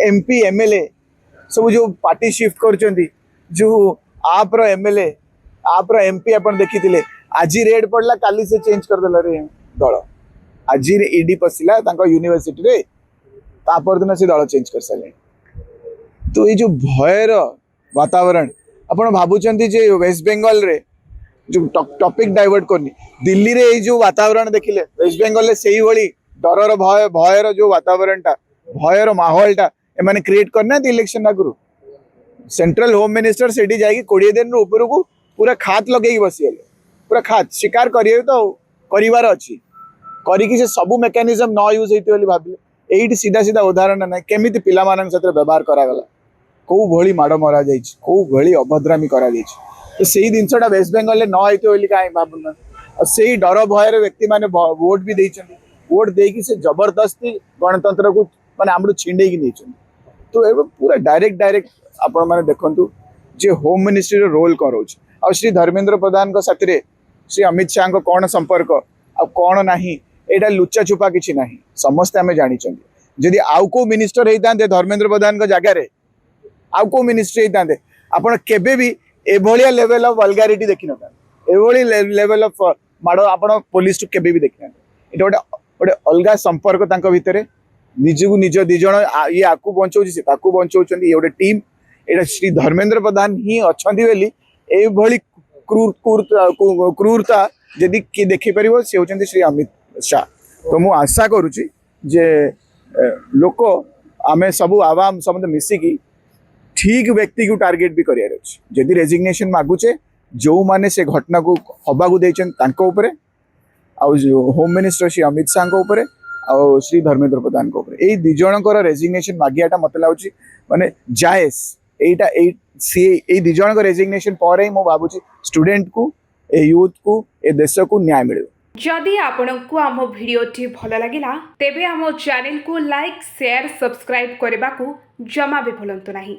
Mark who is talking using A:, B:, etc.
A: MP MLA सब जो party shift कर जो आप एमएलए आप एमपी अपन देखी आज रेड पड़ला काली से चेंज करदेला रे दल आज ईडी पशिला यूनिवर्सिटी रे तापर दिन से दल चेंज कर सारे। तो ये जो भयर वातावरण अपन भावुंट जे वेस्ट बेंगल रे जो टॉपिक डाइवर्ट करनी दिल्ली रे जो वातावरण देखिले वेस्ट बेंगल रे सही भली डरर भय भयर जो वातावरण टा भयर माहौल टा एमाने क्रिएट करना इलेक्शन आगु सेंट्रल होम मिनिस्टर सेठी जाई 20 दिन ऊपर को पूरा खात लगे बसीगले पूरा खात शिकार करिए तो करिवार अछि करिकि से सब मेकानिज्म न यूज होइते बोली भाबिले एइटी सीधा सीधा उदाहरण ना केमिति पिला मानन सत्र व्यवहार करा गला को भली माड़ मरा जाई को भली अभद्रामी करा जाई तो सही जिनसटा वेस्ट बेंगल में न होते बोली काई भाबुना से डर भयर व्यक्ति माने वोट भी देइछन वोट देकी से जबरदस्ती गणतंत्र को माने हमरो छिंडे की देइछन। तो ए पूरा डायरेक्ट आपण माने देखंतु जे होम मिनिस्ट्री रो रोल करोछ आ श्री धर्मेंद्र प्रधान को साथरे श्री अमित शाह को कौन संपर्क आ कौन नाही एटा लुच्चा छुपा किछि नाही समस्त हमें जानि छथि जदि आउ को मिनिस्टर हेतांते धर्मेंद्र प्रधान को जगह रे आउ को मिनिस्ट्री हेतांते आपण केबे भी एभलिया लेवल ऑफ वल्गारिटी देखि नता एभली लेवल ऑफ माडो आपण पुलिस टू केबे भी देखि नता एटा गोटे अलगा संपर्क तांको भितरे निजु निज दि जण ये आकु बंचौछि से ताकु बंचौछन्ती ये गोटे टीम एटा श्री धर्मेंद्र प्रधान ही अछन्ती बेली एभली क्रूरता यदि कि देखि परिबो से होछन्ती श्री अमित शाह। तो मु आशा करूछि जे लोक आमे सब आवाम समस्त मिसिकी ठीक व्यक्ति को टार्गेट भी करियार अछि जदि रेजिग्नेशन मागुचे जो माने से घटना को हबा को देछन तांको ऊपर आउ होम मिनिस्टर श्री अमित शाह को ऊपर आउ श्री धर्मेंद्र प्रधान को ऊपर ए दि जनकर रेजिग्नेशन मागियाटा मते लाउछि माने जायस एटा ए दि जनक रेजिग्नेशन पर मो भाबुछि स्टूडेंट को ए यूथ को ए देश को न्याय मिले।
B: जदि आपनकु आम भिडियोटी भल लगिला तेबे आम चैनल को लाइक शेयर सब्सक्राइब करने को जमा भी भूलंतु नहीं।